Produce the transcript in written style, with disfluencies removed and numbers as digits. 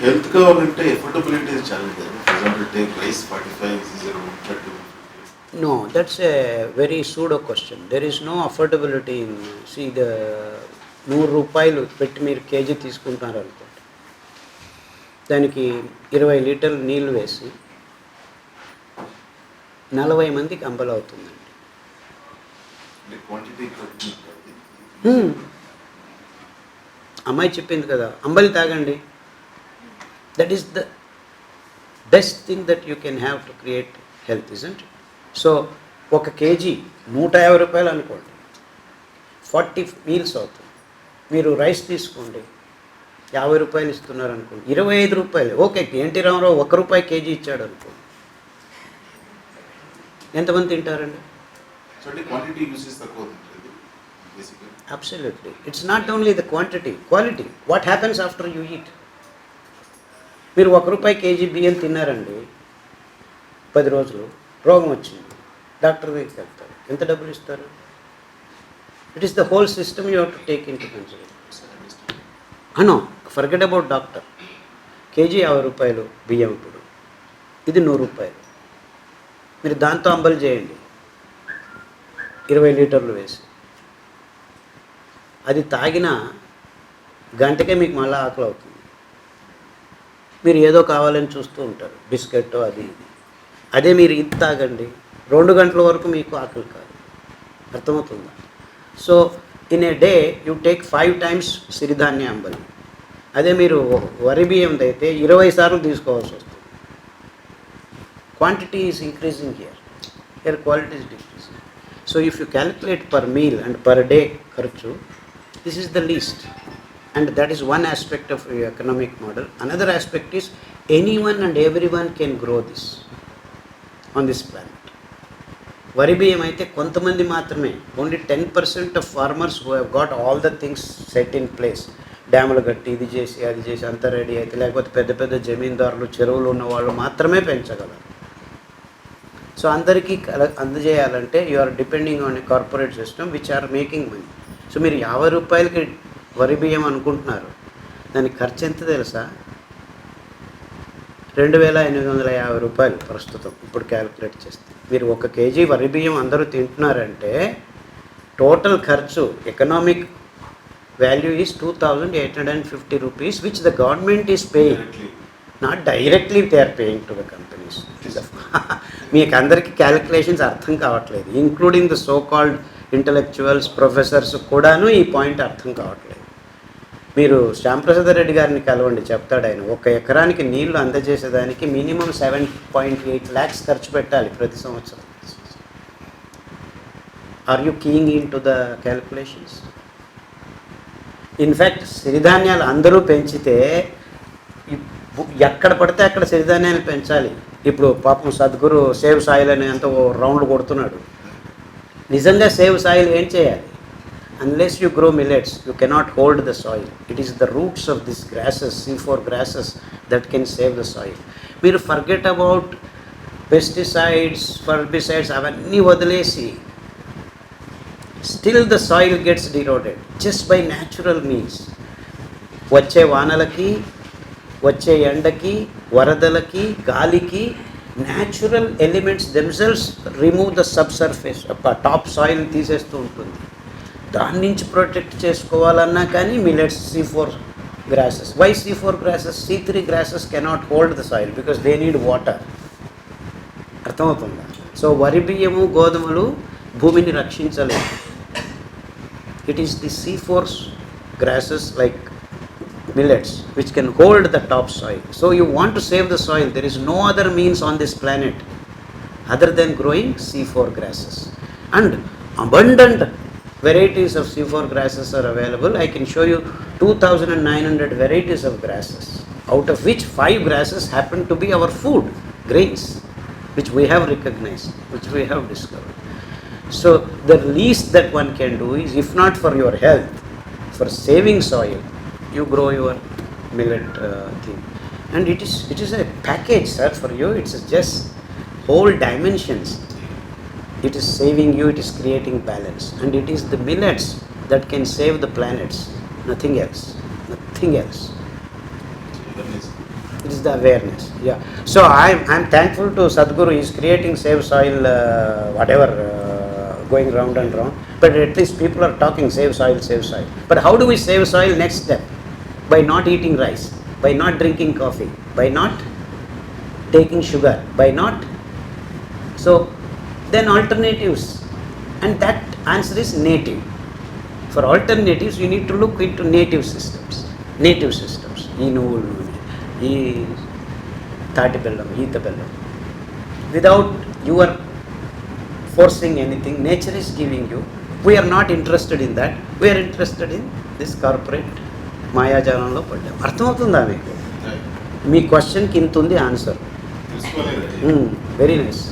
Health కావాలంటే affordability challenge కదా. For example take rice 45 is around 30. No, that's a very pseudo question. There is no affordability in, see, the 100 రూపాయలు పెట్టి మీరు KG తీసుకుంటున్నారు అనుకోండి, దానికి 20 లీటర్లు నీళ్ళు వేసి 40 మందికి అంబలు అవుతుందండి. అమ్మాయి చెప్పింది కదా, అంబలి తాగండి. That is the best thing that you can have to create health, isn't it? So 1 KG 150 రూపాయలు అనుకోండి, 40 మీల్స్ అవుతుంది. మీరు రైస్ తీసుకోండి, 50 రూపాయలు ఇస్తున్నారు అనుకోండి, 25 రూపాయలు. ఓకే, ఎన్టీ రామారావు 1 రూపాయి కేజీ ఇచ్చాడు అనుకోండి, ఎంతమంది తింటారండి? Absolutely. It's not only the quantity, quality. What happens after you eat? మీరు 1 రూపాయి కేజీ బియ్యం తిన్నారండి, 10 రోజులు రోగం వచ్చింది, డాక్టర్ దగ్గరికి వెళ్తారు, ఎంత డబ్బులు ఇస్తారు? It is the whole system you have to take in to consider. అనో ఫర్గెట్ అబౌట్ డాక్టర్. కేజీ 50 రూపాయలు బియ్యం, ఇప్పుడు ఇది 100 రూపాయలు. మీరు దాంతో అంబలి చేయండి 20 లీటర్లు వేసి, అది తాగిన గంటకే మీకు మళ్ళీ ఆకలి అవుతుంది. మీరు ఏదో కావాలని చూస్తూ ఉంటారు, బిస్కెట్ అది ఇది. అదే మీరు ఇది తాగండి, 2 గంటల వరకు మీకు ఆకలి కాదు. అర్థమవుతుందా? So in a day you take 5 times సిరిధాన్య అంబలి. అదే మీరు వరి బియ్యం అయితే 20 సార్లు తీసుకోవాల్సి వస్తుంది. Quantity is increasing here. Here quality is decreasing. So if you calculate per meal and per day kharchu, this is the least. And that is one aspect of your economic model. Another aspect is anyone and everyone can grow this on this planet. వరి బియ్యం అయితే కొంతమంది మాత్రమే, only 10% of farmers who have got all the things set in place. డ్యాములు కట్టి ఇది చేసి అది చేసి అంతా రెడీ అయితే, లేకపోతే పెద్ద పెద్ద జమీందారులు చెరువులు ఉన్న వాళ్ళు మాత్రమే పెంచగలరు. సో అందరికీ అందజేయాలంటే you are depending on a corporate system which are making money. So మీరు 50 రూపాయలకి వరి బియ్యం అనుకుంటున్నారు, దానికి ఖర్చు ఎంత తెలుసా? 2850 రూపాయలు ప్రస్తుతం ఇప్పుడు క్యాలిక్యులేట్ చేస్తే. మీరు 1 కేజీ వరి బియ్యం అందరూ తింటున్నారంటే టోటల్ ఖర్చు economic value is 2850 rupees, which the government is paying. Not directly they are paying to the companies. మీకు అందరికీ క్యాలిక్యులేషన్స్ అర్థం కావట్లేదు, including the so called intellectuals, professors కూడాను ఈ పాయింట్ అర్థం కావట్లేదు. మీరు శ్యాంప్రసాద్ రెడ్డి గారిని కలవండి, చెప్తాడు ఆయన. 1 ఎకరానికి నీళ్లు అందజేసేదానికి మినిమం 7.8 lakhs ఖర్చు పెట్టాలి ప్రతి సంవత్సరం. Are you keying into the calculations? In fact సిరిధాన్యాలు అందరూ పెంచితే ఎక్కడ పడితే అక్కడ సిరిధాన్యాలు పెంచాలి. ఇప్పుడు పాపం సద్గురు సేవ్ సాయిల్ అని ఎంతో రౌండ్ కొడుతున్నాడు. నిజంగా సేవ్ సాయిల్ ఏం చేయాలి? Unless you grow millets you cannot hold the soil. It is the roots of this grasses, C4 grasses that can save the soil. మీరు ఫర్గెట్ అబౌట్ పెస్టిసైడ్స్, ఫర్బిసైడ్స్ అవన్నీ వదిలేసి still the soil gets eroded just by natural means. వచ్చే వానలకి, వచ్చే ఎండకి, వరదలకి, గాలికి natural elements themselves remove the sub surface, top soil తీసేస్తూ ఉంటుంది. దాని నుంచి ప్రొటెక్ట్ చేసుకోవాలన్నా కానీ millets, C4 grasses. Why C4 grasses? C3 grasses cannot hold the soil because they need water. అర్థమవుతుందా? సో వరి బియ్యము, గోధుమలు భూమిని రక్షించలేదు. It is the C4 grasses like millets which can hold the top soil. So you want to save the soil, there is no other means on this planet other than growing C4 grasses. And abundant varieties of C4 grasses are available. I can show you 2900 varieties of grasses, out of which 5 grasses happen to be our food grains, which we have recognized, which we have discovered. So the least that one can do is, if not for your health, for saving soil, you grow your millet thing. And it is a package, sir, for you. It's just whole dimensions. It is saving you, it is creating balance. And it is the millets that can save the planets, nothing else. Nothing else. It is the awareness. Yeah. So I'm thankful to Sadhguru. He's creating save soil, whatever, going round and round. But at least people are talking save soil, save soil. But how do we save soil? Next step, by not eating rice, by not drinking coffee, by not taking sugar, by not. So then alternatives, and that answer is native. For alternatives, you need to look into native systems. Native systems. ఈ నువ్వుల నూనె, ఈ తాటి బెల్లం, ఈత బెల్లం. Without you are forcing anything, nature is giving you. We are not interested in that. We are interested in this corporate మాయాజాలంలో పడ్డాం. అర్థమవుతుందా మీకు? మీ క్వశ్చన్కి ఇంత ఉంది ఆన్సర్. తెలుసుకోలేదు. Very nice.